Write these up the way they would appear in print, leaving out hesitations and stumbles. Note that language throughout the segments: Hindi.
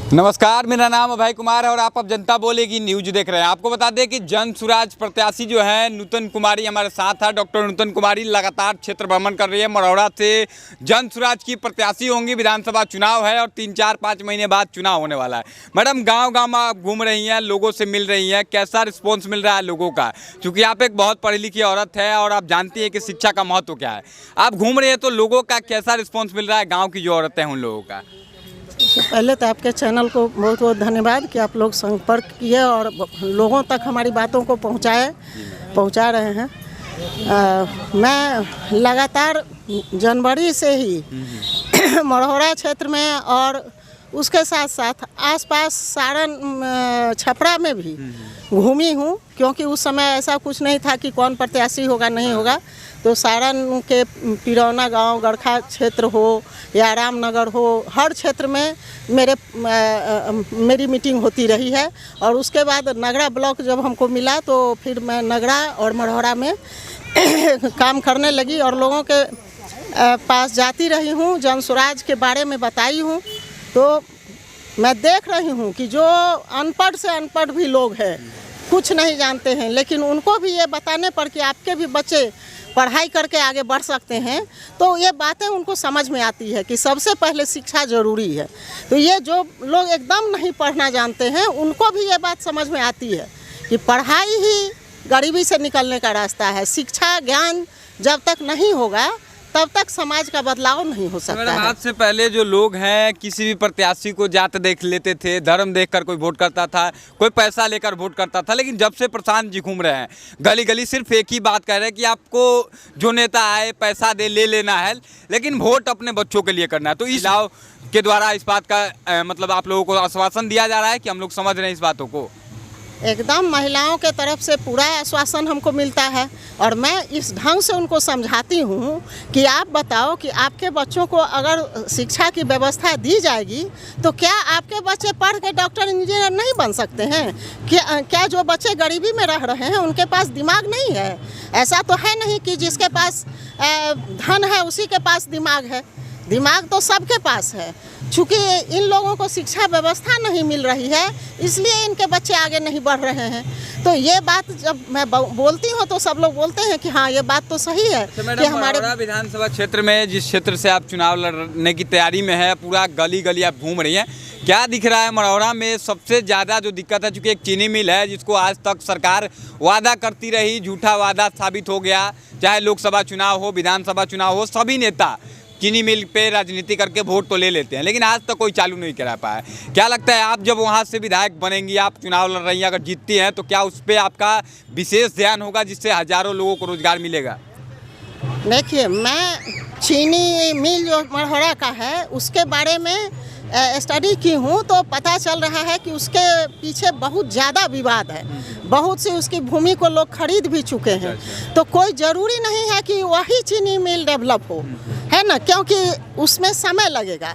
नमस्कार, मेरा नाम अभय कुमार है और आप अब जनता बोलेगी न्यूज देख रहे हैं। आपको बता दें कि जन सुराज प्रत्याशी जो है नूतन कुमारी हमारे साथ है। डॉक्टर नूतन कुमारी लगातार क्षेत्र भ्रमण कर रही है। मढ़ौरा से जन सुराज की प्रत्याशी होंगी। विधानसभा चुनाव है और 3-4-5 महीने बाद चुनाव होने वाला है। मैडम, गाँव में आप घूम रही हैं, लोगों से मिल रही हैं, कैसा रिस्पॉन्स मिल रहा है लोगों का? क्योंकि आप एक बहुत पढ़ी लिखी औरत है और आप जानती हैं कि शिक्षा का महत्व क्या है। आप घूम रही हैं तो लोगों का कैसा रिस्पॉन्स मिल रहा है, गाँव की जो औरतें हैं उन लोगों का? पहले तो आपके चैनल को बहुत बहुत धन्यवाद कि आप लोग संपर्क किए और लोगों तक हमारी बातों को पहुंचा रहे हैं। मैं लगातार जनवरी से ही मढ़ौरा क्षेत्र में और उसके साथ साथ आसपास सारण छपरा में भी घूमी हूँ, क्योंकि उस समय ऐसा कुछ नहीं था कि कौन प्रत्याशी होगा नहीं होगा। तो सारण के पिरौना गांव, गड़खा क्षेत्र हो या रामनगर हो, हर क्षेत्र में मेरी मीटिंग होती रही है। और उसके बाद नगरा ब्लॉक जब हमको मिला तो फिर मैं नगरा और मढ़ौरा में काम करने लगी और लोगों के पास जाती रही हूँ, जन सुराज के बारे में बताई हूँ। तो मैं देख रही हूँ कि जो अनपढ़ से अनपढ़ भी लोग हैं, कुछ नहीं जानते हैं, लेकिन उनको भी ये बताने पर कि आपके भी बच्चे पढ़ाई करके आगे बढ़ सकते हैं, तो ये बातें उनको समझ में आती है कि सबसे पहले शिक्षा ज़रूरी है। तो ये जो लोग एकदम नहीं पढ़ना जानते हैं, उनको भी ये बात समझ में आती है कि पढ़ाई ही गरीबी से निकलने का रास्ता है। शिक्षा ज्ञान जब तक नहीं होगा तब तक समाज का बदलाव नहीं हो सकता है। आज से पहले जो लोग हैं किसी भी प्रत्याशी को जात देख लेते थे, धर्म देखकर कोई वोट करता था, कोई पैसा लेकर वोट करता था। लेकिन जब से प्रशांत जी घूम रहे हैं गली गली, सिर्फ एक ही बात कह रहे हैं कि आपको जो नेता आए पैसा दे ले लेना है, लेकिन वोट अपने बच्चों के लिए करना है। तो इस चुनाव के द्वारा इस बात का मतलब आप लोगों को आश्वासन दिया जा रहा है कि हम लोग समझ रहे हैं इस बातों को? एकदम महिलाओं के तरफ से पूरा आश्वासन हमको मिलता है और मैं इस ढंग से उनको समझाती हूँ कि आप बताओ कि आपके बच्चों को अगर शिक्षा की व्यवस्था दी जाएगी तो क्या आपके बच्चे पढ़ के डॉक्टर इंजीनियर नहीं बन सकते हैं? क्या जो बच्चे गरीबी में रह रहे हैं उनके पास दिमाग नहीं है? ऐसा तो है नहीं कि जिसके पास धन है उसी के पास दिमाग है। दिमाग तो सबके पास है। चूँकि इन लोगों को शिक्षा व्यवस्था नहीं मिल रही है, इसलिए इनके बच्चे आगे नहीं बढ़ रहे हैं। तो ये बात जब मैं बोलती हूँ तो सब लोग बोलते हैं कि हाँ, ये बात तो सही है। कि हमारे विधानसभा क्षेत्र में, जिस क्षेत्र से आप चुनाव लड़ने की तैयारी में है, पूरा गली गली आप घूम रही हैं, क्या दिख रहा है मढ़ौरा में सबसे ज़्यादा जो दिक्कत है? चूँकि एक चीनी मिल है जिसको आज तक सरकार वादा करती रही, झूठा वादा साबित हो गया। चाहे लोकसभा चुनाव हो, विधानसभा चुनाव हो, सभी नेता चीनी मिल पे राजनीति करके वोट तो ले लेते हैं, लेकिन आज तक कोई चालू नहीं करा पाया। क्या लगता है, आप जब वहाँ से विधायक बनेंगी, आप चुनाव लड़ रही हैं, अगर जीतती हैं तो क्या उस पर आपका विशेष ध्यान होगा जिससे हजारों लोगों को रोजगार मिलेगा? देखिए, मैं चीनी मिल जो मढ़ौरा का है उसके बारे में स्टडी की हूँ, तो पता चल रहा है कि उसके पीछे बहुत ज़्यादा विवाद है। बहुत सी उसकी भूमि को लोग खरीद भी चुके हैं। तो कोई ज़रूरी नहीं है कि वही चीनी मिल डेवलप हो, है ना, क्योंकि उसमें समय लगेगा।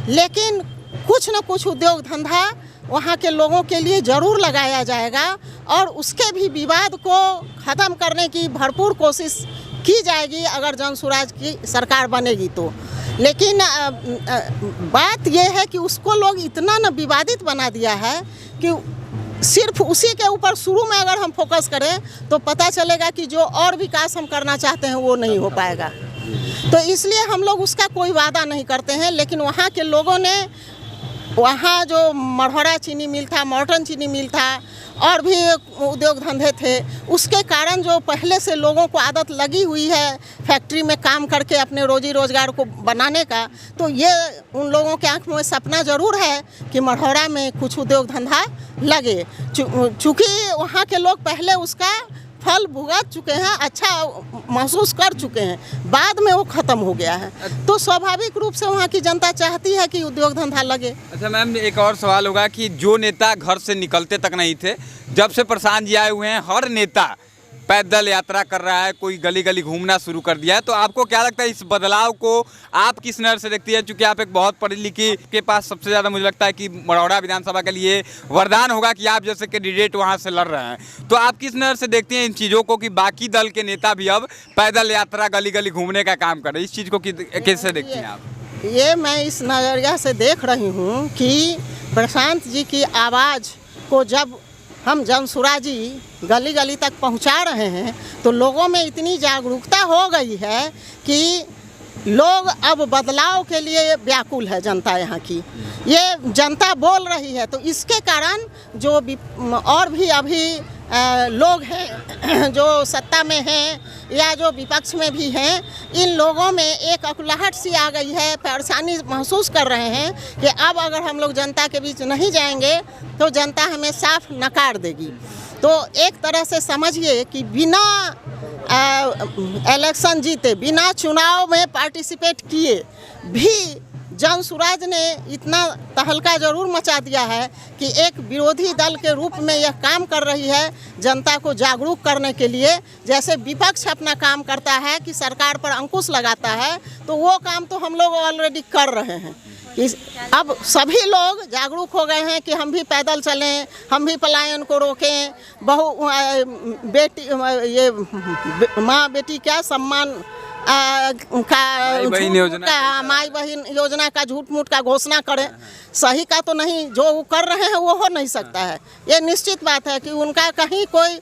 लेकिन कुछ न कुछ उद्योग धंधा वहाँ के लोगों के लिए ज़रूर लगाया जाएगा और उसके भी विवाद को ख़त्म करने की भरपूर कोशिश की जाएगी अगर जन सुराज की सरकार बनेगी तो। लेकिन बात यह है कि उसको लोग इतना न विवादित बना दिया है कि सिर्फ उसी के ऊपर शुरू में अगर हम फोकस करें तो पता चलेगा कि जो और विकास हम करना चाहते हैं वो नहीं हो पाएगा। तो इसलिए हम लोग उसका कोई वादा नहीं करते हैं। लेकिन वहाँ के लोगों ने, वहाँ जो मढ़ौरा चीनी मिल था, मॉर्टन चीनी मिल था और भी उद्योग धंधे थे, उसके कारण जो पहले से लोगों को आदत लगी हुई है फैक्ट्री में काम करके अपने रोजी रोजगार को बनाने का, तो ये उन लोगों के आंख में सपना ज़रूर है कि मढ़ौरा में कुछ उद्योग धंधा लगे। चूँकि वहाँ के लोग पहले उसका फल भुगत चुके हैं, अच्छा महसूस कर चुके हैं, बाद में वो ख़त्म हो गया है। तो स्वाभाविक रूप से वहाँ की जनता चाहती है कि उद्योग धंधा लगे। अच्छा मैम, एक और सवाल होगा कि जो नेता घर से निकलते तक नहीं थे, जब से प्रशांत जी आए हुए हैं हर नेता पैदल यात्रा कर रहा है, कोई गली गली घूमना शुरू कर दिया है। तो आपको क्या लगता है इस बदलाव को आप किस नज़र से देखती है? चूँकि आप एक बहुत पढ़ी लिखी के पास सबसे ज़्यादा मुझे लगता है कि मढ़ौरा विधानसभा के लिए वरदान होगा कि आप जैसे कैंडिडेट वहाँ से लड़ रहे हैं। तो आप किस नज़र से देखती हैं इन चीज़ों को कि बाकी दल के नेता भी अब पैदल यात्रा गली गली घूमने का काम कर रहे हैं? इस चीज़ को कैसे देखती हैं आप? ये मैं इस नज़रिया से देख रही हूँ कि प्रशांत जी की आवाज़ को जब हम जनसुरा जी गली गली तक पहुँचा रहे हैं तो लोगों में इतनी जागरूकता हो गई है कि लोग अब बदलाव के लिए व्याकुल है जनता यहाँ की। ये जनता बोल रही है तो इसके कारण जो और भी अभी लोग हैं जो सत्ता में हैं या जो विपक्ष में भी हैं, इन लोगों में एक अकुलाहट सी आ गई है, परेशानी महसूस कर रहे हैं कि अब अगर हम लोग जनता के बीच नहीं जाएंगे तो जनता हमें साफ नकार देगी। तो एक तरह से समझिए कि बिना इलेक्शन जीते, बिना चुनाव में पार्टिसिपेट किए भी जनसुराज ने इतना तहलका जरूर मचा दिया है कि एक विरोधी दल के रूप में यह काम कर रही है जनता को जागरूक करने के लिए। जैसे विपक्ष अपना काम करता है कि सरकार पर अंकुश लगाता है, तो वो काम तो हम लोग ऑलरेडी कर रहे हैं कि अब सभी लोग जागरूक हो गए हैं कि हम भी पैदल चलें, हम भी पलायन को रोकें, बेटी ये माँ बेटी क्या सम्मान माई बहन योजना का झूठ मूठ का घोषणा करें। सही का तो नहीं, जो वो कर रहे हैं वो हो नहीं सकता है। ये निश्चित बात है कि उनका कहीं कोई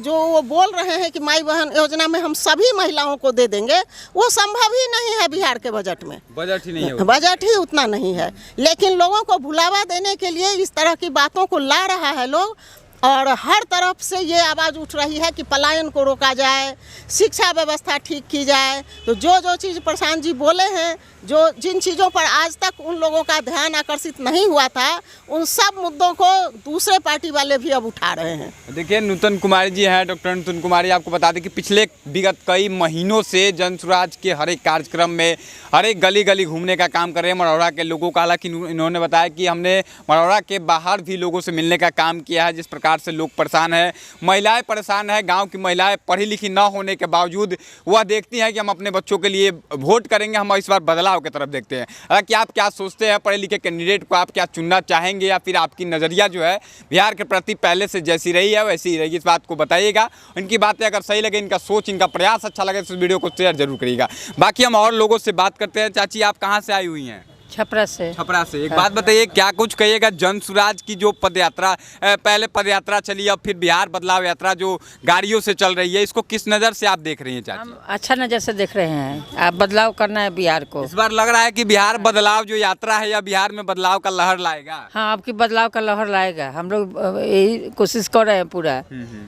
जो वो बोल रहे हैं कि माई बहन योजना में हम सभी महिलाओं को दे देंगे, वो संभव ही नहीं है। बिहार के बजट में बजट ही नहीं है, बजट ही उतना नहीं है। लेकिन लोगों को भुलावा देने के लिए इस तरह की बातों को ला रहा है लोग, और हर तरफ से ये आवाज़ उठ रही है कि पलायन को रोका जाए, शिक्षा व्यवस्था ठीक की जाए। तो जो चीज़ प्रशांत जी बोले हैं, जिन चीज़ों पर आज तक उन लोगों का ध्यान आकर्षित नहीं हुआ था, उन सब मुद्दों को दूसरे पार्टी वाले भी अब उठा रहे हैं। देखिए, नूतन कुमारी जी हैं, डॉक्टर नूतन कुमारी, आपको बता दें कि पिछले विगत कई महीनों से जनसुराज के हर एक कार्यक्रम में हर एक गली गली घूमने का काम कर रहे हैं मढ़ौरा के लोगों का। हालांकि इन्होंने बताया कि हमने मढ़ौरा के बाहर भी लोगों से मिलने का काम किया है। जिस प्रकार से लोग परेशान हैं, महिलाएं परेशान हैं, गांव की महिलाएं पढ़ी लिखी न होने के बावजूद वह देखती हैं कि हम अपने बच्चों के लिए वोट करेंगे, हम इस बार बदलाव की तरफ देखते हैं। हालांकि आप क्या सोचते हैं, पढ़े लिखे कैंडिडेट को आप क्या चुनना चाहेंगे, या फिर आपकी नज़रिया जो है बिहार के प्रति पहले से जैसी रही है वैसी ही रहेगी, इस बात को बताइएगा। इनकी बातें अगर सही लगे, इनका सोच, इनका प्रयास अच्छा लगे तो इस वीडियो को शेयर जरूर करिएगा। बाकी हम और लोगों से बात करते हैं। चाची, आप कहाँ से आई हुई हैं? छपरा से। छपरा से। एक बात बताइए, क्या कुछ कहिएगा जनसुराज की जो पदयात्रा, पहले पदयात्रा चली, अब फिर बिहार बदलाव यात्रा जो गाड़ियों से चल रही है, इसको किस नज़र से आप देख रही हैं चाची? हम अच्छा नज़र से देख रहे हैं। आप बदलाव करना है बिहार को। इस बार लग रहा है कि बिहार बदलाव जो यात्रा है या बिहार में बदलाव का लहर लाएगा? हाँ, आपकी बदलाव का लहर लाएगा। हम लोग यही कोशिश कर रहे हैं पूरा।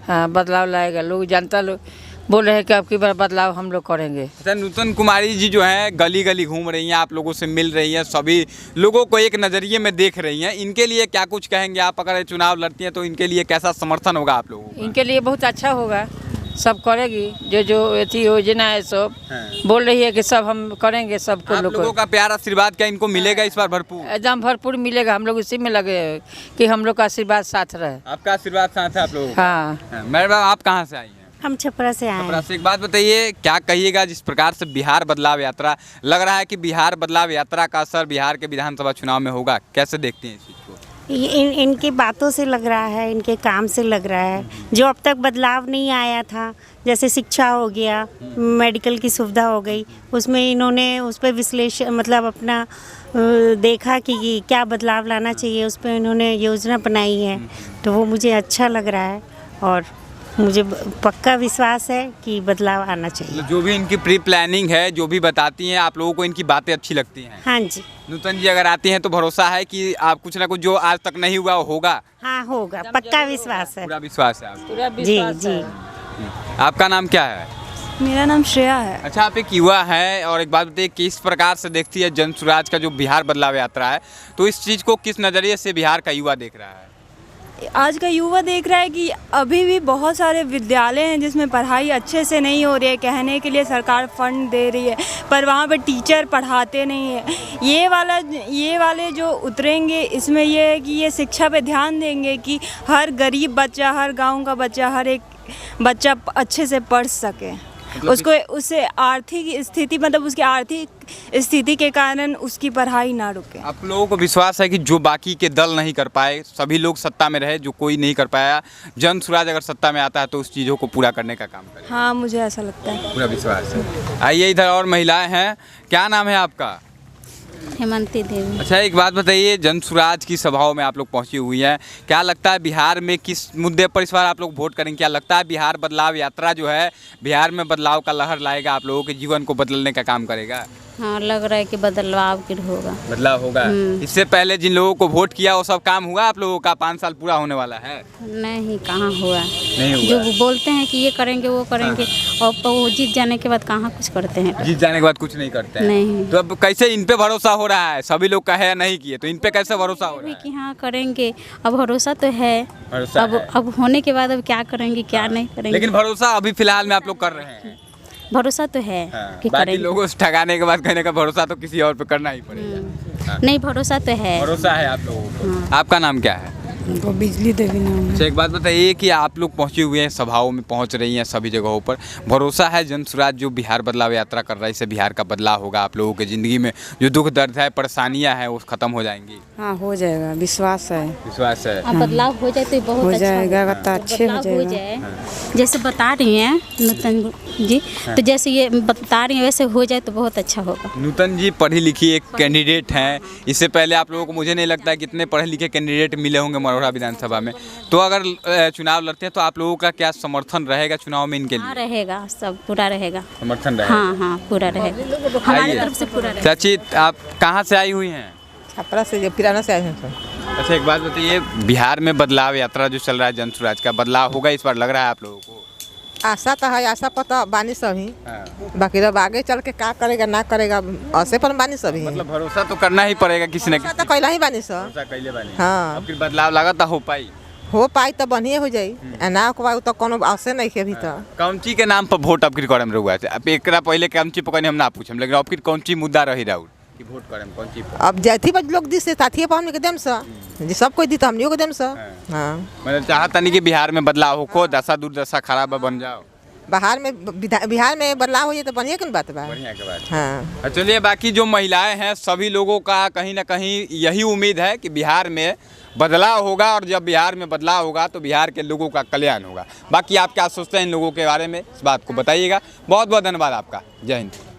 हाँ, बदलाव लाएगा। लोग, जनता लोग बोल रहे हैं कि आपकी बार बदलाव हम लोग करेंगे। अच्छा, नूतन कुमारी जी जो हैं गली गली घूम रही हैं, आप लोगों से मिल रही हैं, सभी लोगों को एक नज़रिए में देख रही हैं, इनके लिए क्या कुछ कहेंगे आप? अगर ये चुनाव लड़ती हैं तो इनके लिए कैसा समर्थन होगा आप लोगों का? इनके लिए बहुत अच्छा होगा, सब करेगी। जो ऐसी योजना है सब बोल रही है कि सब हम करेंगे। सबको लोगों का प्यार आशीर्वाद क्या इनको मिलेगा इस बार? भरपूर, एकदम भरपूर मिलेगा। हम लोग इसी में लगे कि हम लोग का आशीर्वाद साथ रहे। आपका आशीर्वाद साथ है आप लोगों? हाँ। मैडम, आप कहाँ से आई हैं? हम छपरा से आए हैं। एक बात बताइए, क्या कहिएगा जिस प्रकार से बिहार बदलाव यात्रा लग रहा है कि बिहार बदलाव यात्रा का असर बिहार के विधानसभा चुनाव में होगा, कैसे देखते हैं इस चीज़ को? इनकी बातों से लग रहा है, इनके काम से लग रहा है। जो अब तक बदलाव नहीं आया था, जैसे शिक्षा हो गया, मेडिकल की सुविधा हो गई, उसमें इन्होंने उस पर विश्लेषण मतलब अपना देखा कि क्या बदलाव लाना चाहिए, उस पर इन्होंने योजना बनाई है। तो वो मुझे अच्छा लग रहा है और मुझे पक्का विश्वास है कि बदलाव आना चाहिए। जो भी इनकी प्री प्लानिंग है, जो भी बताती हैं, आप लोगों को इनकी बातें अच्छी लगती हैं? हाँ जी। नूतन जी अगर आती हैं तो भरोसा है कि आप कुछ ना कुछ जो आज तक नहीं हुआ होगा? हाँ, होगा, पक्का विश्वास है। पूरा विश्वास है आपको? जी जी। आपका नाम क्या है? मेरा नाम श्रेया है। अच्छा, आप एक युवा हैं, और एक बात बताइए, किस प्रकार से देखती है जनसुराज का जो बिहार बदलाव यात्रा है, तो इस चीज़ को किस नज़रिए से बिहार का युवा देख रहा है? आज का युवा देख रहा है कि अभी भी बहुत सारे विद्यालय हैं जिसमें पढ़ाई अच्छे से नहीं हो रही है। कहने के लिए सरकार फंड दे रही है, पर वहाँ पे टीचर पढ़ाते नहीं है। ये वाले जो उतरेंगे, इसमें ये है कि ये शिक्षा पे ध्यान देंगे कि हर गरीब बच्चा, हर गांव का बच्चा, हर एक बच्चा अच्छे से पढ़ सके। उसको उससे आर्थिक स्थिति, मतलब उसकी आर्थिक स्थिति के कारण उसकी पढ़ाई ना रुके। आप लोगों को विश्वास है कि जो बाकी के दल नहीं कर पाए, सभी लोग सत्ता में रहे, जो कोई नहीं कर पाया, जनसुराज अगर सत्ता में आता है तो उस चीज़ों को पूरा करने का काम करेगा? हाँ, मुझे ऐसा लगता है। पूरा विश्वास है। आइए, इधर और महिलाएं हैं। क्या नाम है आपका? हेमंती देवी। अच्छा, एक बात बताइए, जन सुराज की सभाओं में आप लोग पहुंची हुई हैं, क्या लगता है बिहार में किस मुद्दे पर इस बार आप लोग वोट करेंगे? क्या लगता है बिहार बदलाव यात्रा जो है बिहार में बदलाव का लहर लाएगा, आप लोगों के जीवन को बदलने का काम करेगा? हाँ, लग रहा है कि बदलाव की होगा। बदलाव होगा। इससे पहले जिन लोगों को वोट किया वो सब काम हुआ आप लोगों का? 5 साल पूरा होने वाला है। नहीं, कहाँ हुआ। नहीं हुआ। जो वो बोलते हैं कि ये करेंगे वो करेंगे, और वो जीत जाने के बाद कहाँ कुछ करते हैं। जीत जाने के बाद कुछ नहीं करते हैं। नहीं। तो अब कैसे इन पे भरोसा हो रहा है? सभी लोग कहे या नहीं किए, तो इन पे कैसे भरोसा हो रहा है? कि हाँ करेंगे, अब भरोसा तो है। भरोसा अब है। अब होने के बाद अब क्या करेंगे क्या नहीं करेंगे। लेकिन भरोसा अभी फिलहाल में आप लोग कर रहे हैं। भरोसा तो है कि बाकी करेंगे। लोगों से ठगाने के बाद कहने का भरोसा तो किसी और पे करना ही पड़ेगा। नहीं, भरोसा तो है। भरोसा है आप लोगों को। आपका नाम क्या है? वो बिजली देवी नाम है। अच्छा, एक बात बताइए कि आप लोग पहुंचे हुए हैं, सभाओं में पहुंच रही हैं सभी जगहों पर, भरोसा है जन सुराज जो बिहार बदलाव यात्रा कर रहा है इससे बिहार का बदलाव होगा? आप लोगों की ज़िंदगी में जो दुख दर्द है, परेशानियां हैं, वो खत्म हो जाएंगी? हाँ, हो जाएगा, विश्वास है। विश्वास है। अब बदलाव हो जाए तो बहुत हो अच्छा जाएगा, होगा। बता अच्छे हो बदलाव हो जाएगा। जाए, जैसे बता रही हैं नूतन जी, तो जैसे ये बता रही हैं वैसे हो जाए तो बहुत अच्छा होगा। नूतन जी पढ़ी लिखी एक कैंडिडेट हैं, इससे पहले आप लोगों को मुझे नहीं लगता है कितने पढ़े लिखे कैंडिडेट मिले होंगे मरोड़ा विधानसभा में। तो अगर चुनाव लड़ते हैं तो आप लोगों का क्या समर्थन रहेगा चुनाव में इनके लिए? हाँ, रहेगा, सब पूरा रहेगा। समर्थन रहेगा। हाँ हाँ, पूरा रहेगा, हमारी आइए। तरफ से पूरा रहेगा। चाची, आप कहाँ से आई हुई हैं? छपरा से, पिराना से आए हैं सर। अच्छा, एक बात बताइए, बिहार में बदलाव यात्रा जो चल रहा है जन सुराज का, बदलाव होगा इस बार लग रहा है आप लोगों को? आशा तो है, आशा पता बानी सभी। हाँ। बाकी अब आगे चल के क्या करेगा ना करेगा ऐसे पर बानी सभी। मतलब भरोसा तो करना ही पड़ेगा किसी न आशा किसी। तो कैला ही बानी सब। भरोसा कैले बानी। हाँ। अब फिर बदलाव लगा हो पाई? हो पाई तो बढ़िया हो जाई, ना हो पाई तो कोनो आशे नहीं के अभी तक। कौनची के नाम पर वोट अब करम रहुआ थे? अब एकरा पहले कौनची पकड़ने हम ना पूछम, लेकिन अब फिर कौनची मुद्दा रही राउर कि वोट करम कौनची पर? अब जैथी बज लोग दी से साथी पर हमने के देम सा जी, सब कोई दी तो हमनियो के देम सा। हाँ, मतलब चाहता नहीं कि बिहार में बदलाव हो, को दशा दुर्दशा खराब बन जाओ। बिहार में बदलाव हो जाए तो बढ़िया की बात बा। बढ़िया के बात। हाँ, चलिए, बाकी जो महिलाएं हैं सभी लोगों का कहीं ना कहीं यही उम्मीद है कि बिहार में बदलाव होगा, और जब बिहार में बदलाव होगा तो बिहार के लोगों का कल्याण होगा। बाकी आप क्या सोचते हैं इन लोगों के बारे में, इस बात को बताइएगा। बहुत बहुत धन्यवाद आपका। जय हिंद।